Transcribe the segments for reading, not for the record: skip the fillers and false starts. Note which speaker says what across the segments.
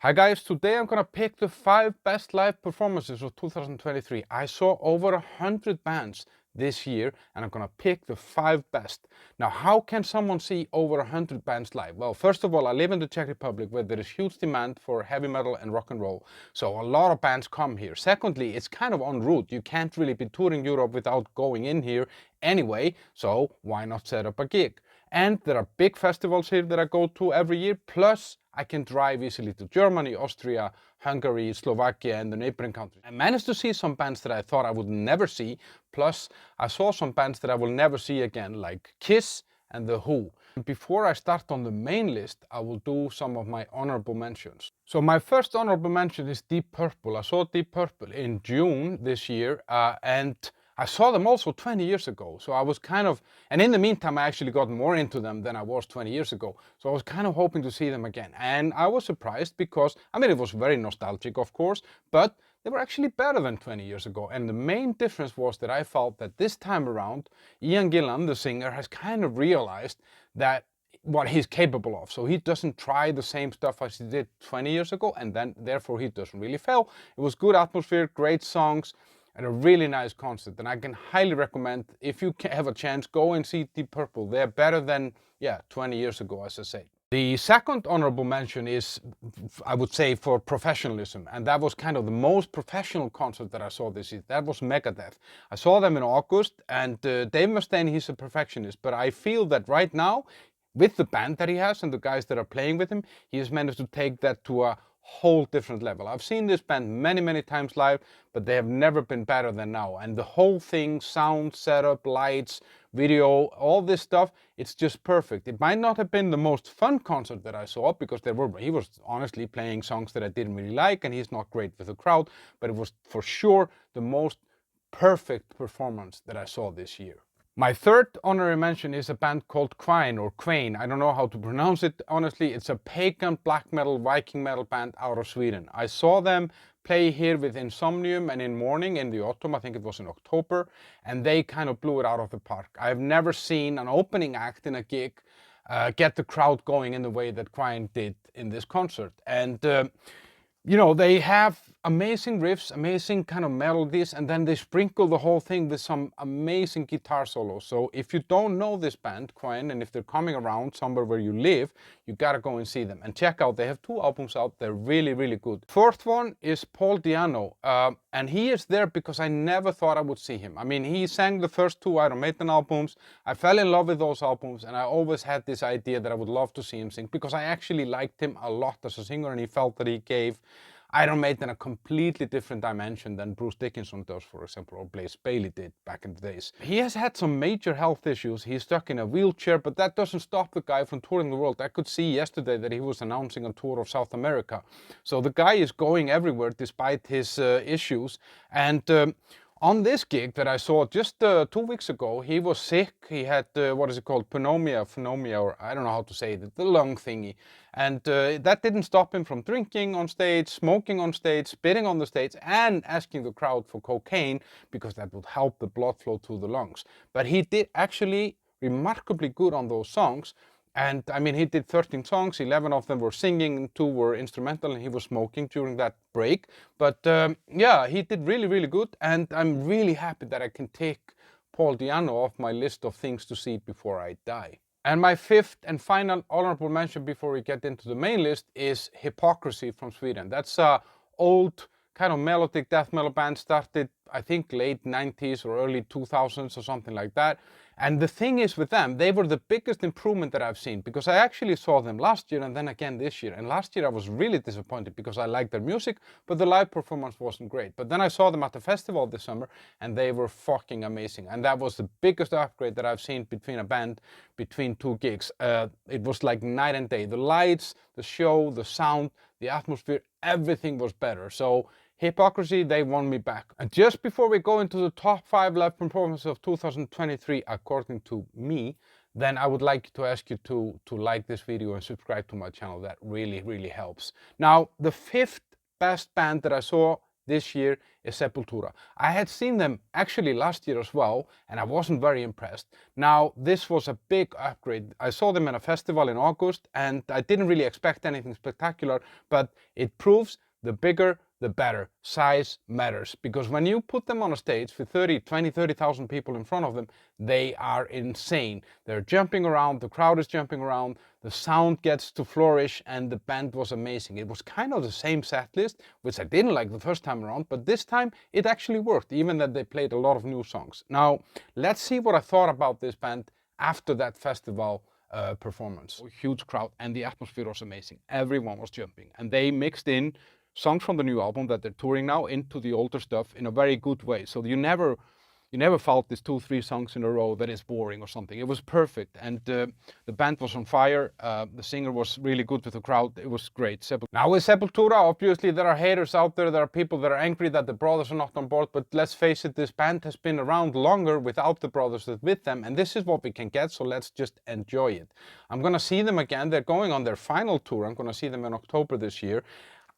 Speaker 1: Hi guys, today I'm gonna pick the 5 best live performances of 2023. I saw over 100 bands this year and I'm gonna pick the 5 best. Now how can someone see over 100 bands live? Well, first of all, I live in the Czech Republic where there is huge demand for heavy metal and rock and roll. So a lot of bands come here. Secondly, it's kind of en route. You can't really be touring Europe without going in here anyway, so why not set up a gig? And there are big festivals here that I go to every year, plus I can drive easily to Germany, Austria, Hungary, Slovakia, and the neighboring countries. I managed to see some bands that I thought I would never see, plus I saw some bands that I will never see again, like Kiss and The Who. Before I start on the main list, I will do some of my honorable mentions. So my first honorable mention is Deep Purple. I saw Deep Purple in June this year, and I saw them also 20 years ago, so I was kind of, and in the meantime I actually got more into them than I was 20 years ago, so I was kind of hoping to see them again, and I was surprised because, I mean, it was very nostalgic of course, but they were actually better than 20 years ago, and the main difference was that I felt that this time around, Ian Gillan, the singer, has kind of realized that what he's capable of, so he doesn't try the same stuff as he did 20 years ago, and then therefore he doesn't really fail. It was good atmosphere, great songs, and a really nice concert, and I can highly recommend, if you have a chance, go and see Deep Purple. They're better than, 20 years ago, as I say. The second honorable mention is, I would say, for professionalism, and that was kind of the most professional concert that I saw this year. That was Megadeth. I saw them in August, and Dave Mustaine, he's a perfectionist, but I feel that right now, with the band that he has and the guys that are playing with him, he has managed to take that to a whole different level. I've seen this band many times live, but they have never been better than now. And the whole thing, sound, setup, lights, video, all this stuff, it's just perfect. It might not have been the most fun concert that I saw because he was honestly playing songs that I didn't really like and he's not great with the crowd, but it was for sure the most perfect performance that I saw this year. My third honorary mention is a band called Quen or Quen. I don't know how to pronounce it, honestly. It's a pagan black metal, Viking metal band out of Sweden. I saw them play here with Insomnium and in Morning in the autumn, I think it was in October, and they kind of blew it out of the park. I've never seen an opening act in a gig get the crowd going in the way that Quen did in this concert. And you know, they have amazing riffs, amazing kind of melodies, and then they sprinkle the whole thing with some amazing guitar solos. So if you don't know this band, Quen, and if they're coming around somewhere where you live, you gotta go and see them. And check out, they have 2 albums out, they're really good. Fourth one is Paul Di'Anno, and he is there because I never thought I would see him. I mean, he sang the first 2 Iron Maiden albums, I fell in love with those albums, and I always had this idea that I would love to see him sing, because I actually liked him a lot as a singer, and he felt that he gave Iron Maiden a completely different dimension than Bruce Dickinson does, for example, or Blaze Bayley did back in the days. He has had some major health issues. He's stuck in a wheelchair, but that doesn't stop the guy from touring the world. I could see yesterday that he was announcing a tour of South America. So the guy is going everywhere despite his issues. And on this gig that I saw just 2 weeks ago, he was sick. He had, what is it called, pneumonia, or I don't know how to say it, the lung thingy. And that didn't stop him from drinking on stage, smoking on stage, spitting on the stage, and asking the crowd for cocaine, because that would help the blood flow to the lungs. But he did actually remarkably good on those songs. And I mean, he did 13 songs, 11 of them were singing, 2 were instrumental, and he was smoking during that break. But yeah, he did really good, and I'm really happy that I can take Paul Di'Anno off my list of things to see before I die. And my fifth and final honorable mention before we get into the main list is Hypocrisy from Sweden. That's a old kind of melodic death metal band, started I think late 90s or early 2000s or something like that. And the thing is with them, they were the biggest improvement that I've seen, because I actually saw them last year and then again this year. And last year I was really disappointed because I liked their music, but the live performance wasn't great. But then I saw them at the festival this summer and they were fucking amazing. And that was the biggest upgrade that I've seen between a band, between 2 gigs. It was like night and day. The lights, the show, the sound, the atmosphere, everything was better. So Hypocrisy, they won me back. And just before we go into the top 5 live performances of 2023, according to me, then I would like to ask you to like this video and subscribe to my channel. That really helps. Now, the 5th best band that I saw this year is Sepultura. I had seen them actually last year as well, and I wasn't very impressed. Now, this was a big upgrade. I saw them in a festival in August, and I didn't really expect anything spectacular, but it proves the bigger, the better. Size matters, because when you put them on a stage with 30,000 people in front of them, they are insane. They're jumping around, the crowd is jumping around, the sound gets to flourish, and the band was amazing. It was kind of the same set list, which I didn't like the first time around, but this time it actually worked, even that they played a lot of new songs. Now, let's see what I thought about this band after that festival performance. A huge crowd, and the atmosphere was amazing. Everyone was jumping, and they mixed in songs from the new album that they're touring now into the older stuff in a very good way. So you never felt these 2-3 songs in a row that is boring or something. It was perfect, and the band was on fire. The singer was really good with the crowd. It was great. Now with Sepultura, obviously there are haters out there. There are people that are angry that the brothers are not on board, but let's face it, this band has been around longer without the brothers than with them, and this is what we can get, so let's just enjoy it. I'm gonna see them again. They're going on their final tour. I'm gonna see them in October this year.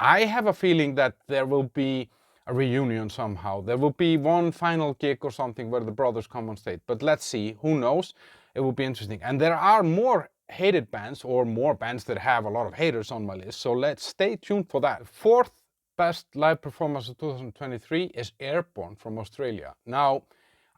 Speaker 1: I have a feeling that there will be a reunion somehow. There will be one final gig or something where the brothers come on stage. But let's see, who knows? It will be interesting. And there are more hated bands, or more bands that have a lot of haters on my list. So let's stay tuned for that. Fourth best live performance of 2023 is Airborne from Australia. Now,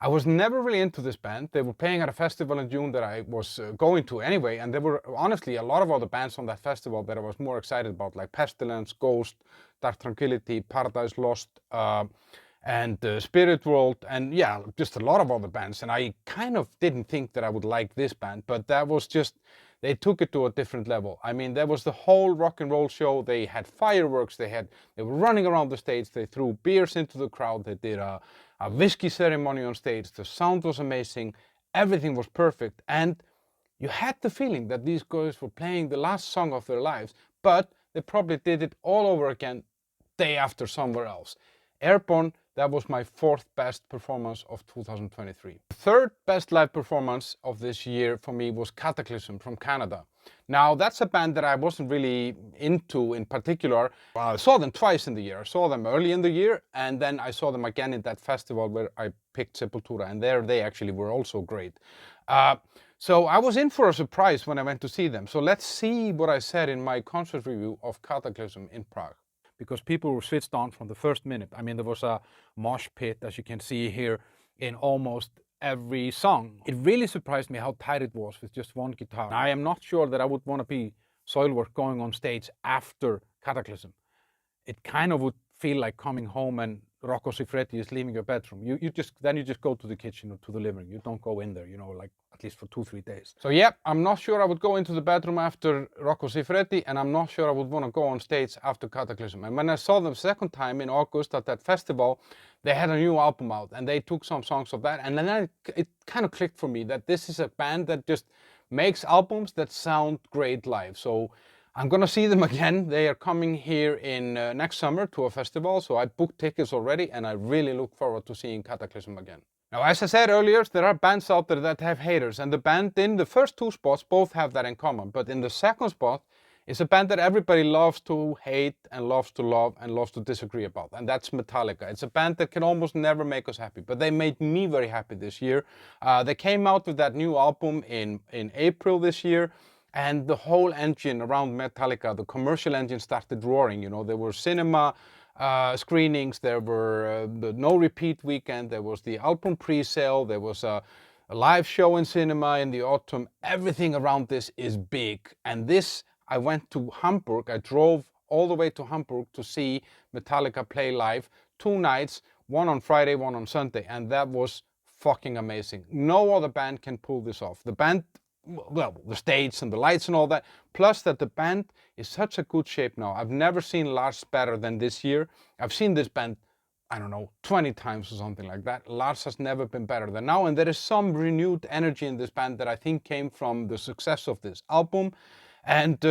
Speaker 1: I was never really into this band. They were playing at a festival in June that I was going to anyway, and there were honestly a lot of other bands on that festival that I was more excited about, like Pestilence, Ghost, Dark Tranquillity, Paradise Lost, and Spirit World, and yeah, just a lot of other bands. And I kind of didn't think that I would like this band, but that was just, they took it to a different level. I mean, there was the whole rock and roll show. They had fireworks. They were running around the stage. They threw beers into the crowd. They did a whiskey ceremony on stage. The sound was amazing. Everything was perfect. And you had the feeling that these guys were playing the last song of their lives, but they probably did it all over again day after somewhere else. Airborne, that was my fourth best performance of 2023. The third best live performance of this year for me was Catalysm from Canada. Now, that's a band that I wasn't really into in particular. I saw them twice in the year. I saw them early in the year, and then I saw them again in that festival where I picked Sepultura, and there they actually were also great. So I was in for a surprise when I went to see them. So let's see what I said in my concert review of Catalysm in Prague. Because people were switched on from the first minute. I mean, there was a mosh pit, as you can see here, in almost every song. It really surprised me how tight it was with just one guitar. Now, I am not sure that I would want to be Soilwork going on stage after Cataclysm. It kind of would feel like coming home and Rocco Siffredi is leaving your bedroom. You just go to the kitchen or to the living room. You don't go in there, you know, like at least for 2-3 days. So yeah, I'm not sure I would go into the bedroom after Rocco Siffredi, and I'm not sure I would want to go on stage after Cataclysm. And when I saw them second time in August at that festival, they had a new album out, and they took some songs of that, and then it kind of clicked for me that this is a band that just makes albums that sound great live. So I'm gonna see them again. They are coming here in next summer to a festival, so I booked tickets already, and I really look forward to seeing Cataclysm again. Now, as I said earlier, there are bands out there that have haters, and the band in the first two spots both have that in common. But in the second spot is a band that everybody loves to hate and loves to love and loves to disagree about, and that's Metallica. It's a band that can almost never make us happy, but they made me very happy this year. They came out with that new album in April this year, and the whole engine around Metallica, the commercial engine, started roaring. You know, there were cinema screenings, there were the no repeat weekend, there was the album pre-sale, there was a live show in cinema in the autumn. Everything around this is big. And this, I went to Hamburg. I drove all the way to Hamburg to see Metallica play live 2 nights, one on Friday, one on Sunday, and that was fucking amazing. No other band can pull this off. The band, well, the stage and the lights and all that, plus that the band is such a good shape now. I've never seen Lars better than this year. I've seen this band, I don't know, 20 times or something like that. Lars has never been better than now, and there is some renewed energy in this band that I think came from the success of this album. And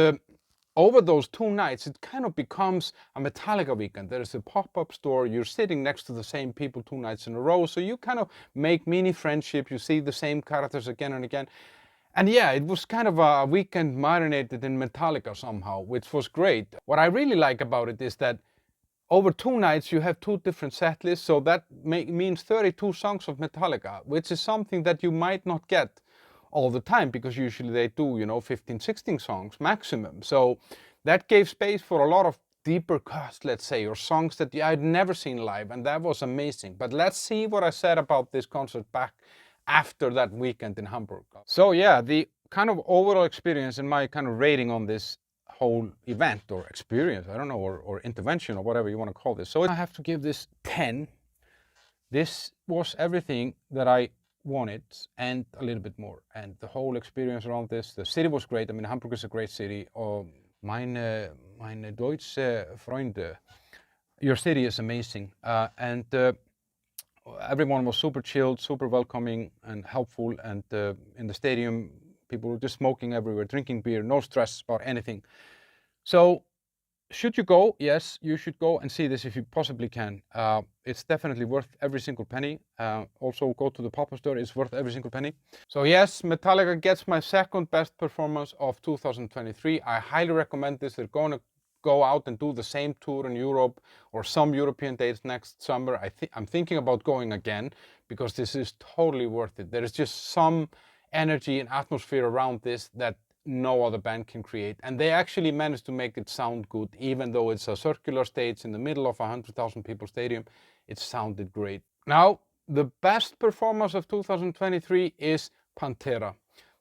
Speaker 1: over those 2 nights, it kind of becomes a Metallica weekend. There is a pop-up store. You're sitting next to the same people 2 nights in a row, so you kind of make mini friendship. You see the same characters again and again. And yeah, it was kind of a weekend marinated in Metallica somehow, which was great. What I really like about it is that over 2 nights you have 2 different set lists, so that means 32 songs of Metallica, which is something that you might not get all the time, because usually they do, you know, 15, 16 songs maximum. So that gave space for a lot of deeper cuts, let's say, or songs that I'd never seen live, and that was amazing. But let's see what I said about this concert back after that weekend in Hamburg. So yeah, the kind of overall experience and my kind of rating on this whole event or experience, I don't know, or intervention or whatever you want to call this. So I have to give this 10. This was everything that I wanted and a little bit more. And the whole experience around this, the city was great. I mean, Hamburg is a great city. Meine Deutsche Freunde, your city is amazing. And everyone was super chilled, super welcoming and helpful. And in the stadium, people were just smoking everywhere, drinking beer, no stress about anything. So should you go? Yes, you should go and see this if you possibly can. It's definitely worth every single penny. Also go to the pop-up store, it's worth every single penny. So yes, Metallica gets my second best performance of 2023. I highly recommend this. They're going to go out and do the same tour in Europe or some European dates next summer. I'm thinking about going again because this is totally worth it. There is just some energy and atmosphere around this that no other band can create, and they actually managed to make it sound good. Even though it's a circular stage in the middle of a 100,000 people stadium, it sounded great. Now, the best performance of 2023 is Pantera.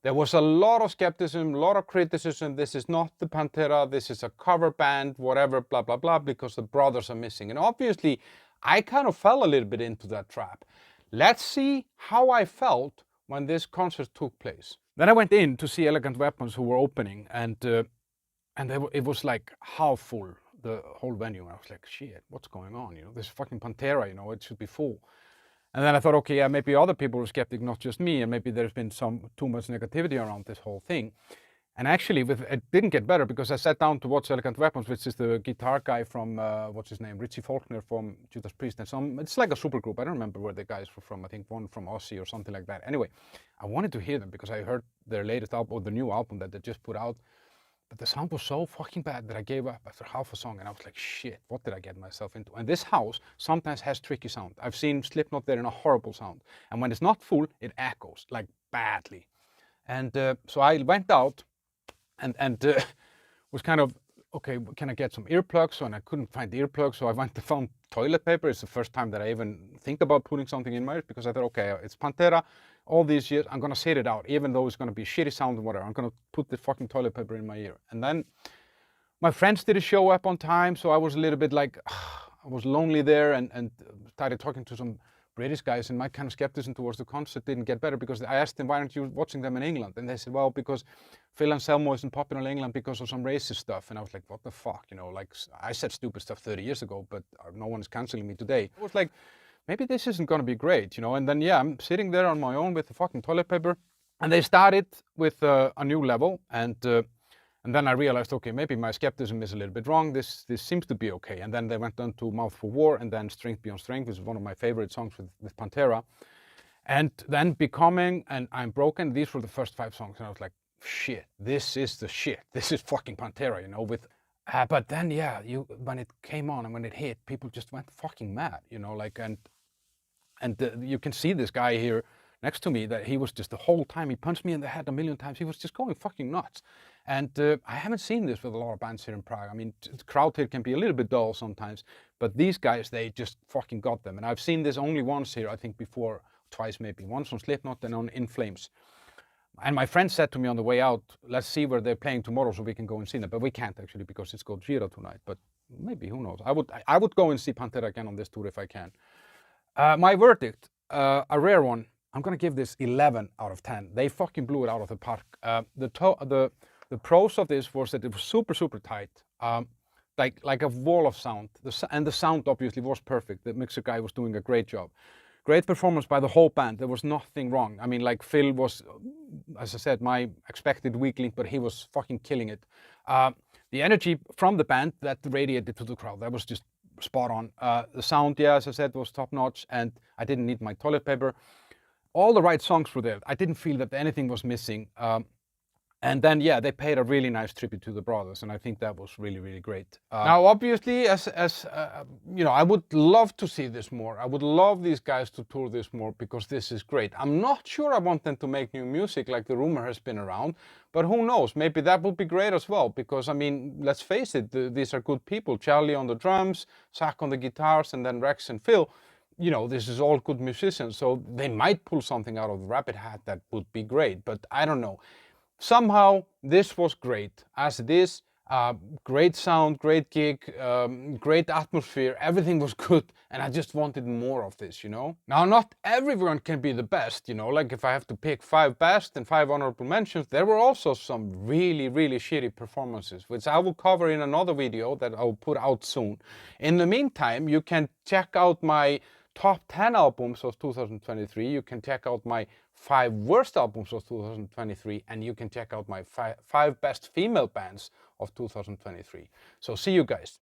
Speaker 1: There was a lot of skepticism, a lot of criticism. This is not the Pantera, this is a cover band, whatever, blah, blah, blah, because the brothers are missing. And obviously, I kind of fell a little bit into that trap. Let's see how I felt when this concert took place. Then I went in to see Elegant Weapons, who were opening, and it was like half full, the whole venue. And I was like, shit, what's going on? You know, this is fucking Pantera, you know, it should be full. And then I thought, okay, yeah, maybe other people were skeptic, not just me, and maybe there's been too much negativity around this whole thing. And actually, it didn't get better because I sat down to watch Elegant Weapons, which is the guitar guy from, what's his name, Richie Faulkner from Judas Priest. And it's like a super group. I don't remember where the guys were from. I think one from Aussie or something like that. Anyway, I wanted to hear them because I heard their latest album, or the new album that they just put out. But the sound was so fucking bad that I gave up after half a song. And I was like, shit, what did I get myself into? And this house sometimes has tricky sound. I've seen Slipknot there in a horrible sound. And when it's not full, it echoes, like badly. And so I went out and was kind of, okay, can I get some earplugs? And I couldn't find the earplugs, so I went and found toilet paper. It's the first time that I even think about putting something in my ears, because I thought, okay, it's Pantera. All these years, I'm gonna sit it out, even though it's gonna be shitty sound and whatever. I'm gonna put the fucking toilet paper in my ear. And then my friends didn't show up on time, so I was a little bit like, I was lonely there, and started talking to some British guys, and my kind of skepticism towards the concert didn't get better, because I asked them, why aren't you watching them in England? And they said, well, because Phil Anselmo isn't popular in England because of some racist stuff. And I was like, what the fuck, you know, like, I said stupid stuff 30 years ago, but no one is canceling me today. I was like, maybe this isn't gonna be great, you know. And then, yeah, I'm sitting there on my own with the fucking toilet paper, and they started with a new level, and then I realized, okay, maybe my skepticism is a little bit wrong. This seems to be okay. And then they went on to Mouth for War, and then Strength Beyond Strength, which is one of my favorite songs with Pantera. And then Becoming and I'm Broken, these were the first 5 songs. And I was like, shit, this is the shit. This is fucking Pantera, you know. But then, yeah, when it came on and when it hit, people just went fucking mad, you know, like, and you can see this guy here next to me, that he was just the whole time, he punched me in the head a million times. He was just going fucking nuts. And I haven't seen this with a lot of bands here in Prague. I mean, the crowd here can be a little bit dull sometimes, but these guys, they just fucking got them. And I've seen this only once here, I think before, twice maybe. Once on Slipknot and on In Flames. And my friend said to me on the way out, let's see where they're playing tomorrow so we can go and see them. But we can't actually, because it's Gojira tonight. But maybe, who knows? I would go and see Pantera again on this tour if I can. My verdict, a rare one. I'm gonna give this 11 out of 10. They fucking blew it out of the park. The pros of this was that it was super, super tight. Like a wall of sound. And the sound obviously was perfect. The mixer guy was doing a great job. Great performance by the whole band. There was nothing wrong. I mean, like, Phil was, as I said, my expected weak link, but he was fucking killing it. The energy from the band that radiated to the crowd, that was just spot on. The sound, yeah, as I said, was top notch, and I didn't need my toilet paper. All the right songs were there. I didn't feel that anything was missing. And then, yeah, they paid a really nice tribute to the brothers, and I think that was really, really great. Now, obviously, you know, I would love to see this more. I would love these guys to tour this more because this is great. I'm not sure I want them to make new music like the rumor has been around, but who knows? Maybe that would be great as well because, I mean, let's face it, these are good people. Charlie on the drums, Zach on the guitars, and then Rex and Phil. You know, this is all good musicians, so they might pull something out of the rabbit hat that would be great, but I don't know. Somehow this was great as it is. Great sound, great gig, great atmosphere, everything was good, and I just wanted more of this, you know. Now, not everyone can be the best, you know, like if I have to pick 5 best and 5 honorable mentions, there were also some really, really shitty performances, which I will cover in another video that I will put out soon. In the meantime, you can check out my top 10 albums of 2023, you can check out my 5 worst albums of 2023, and you can check out my 5 best female bands of 2023. So see you guys.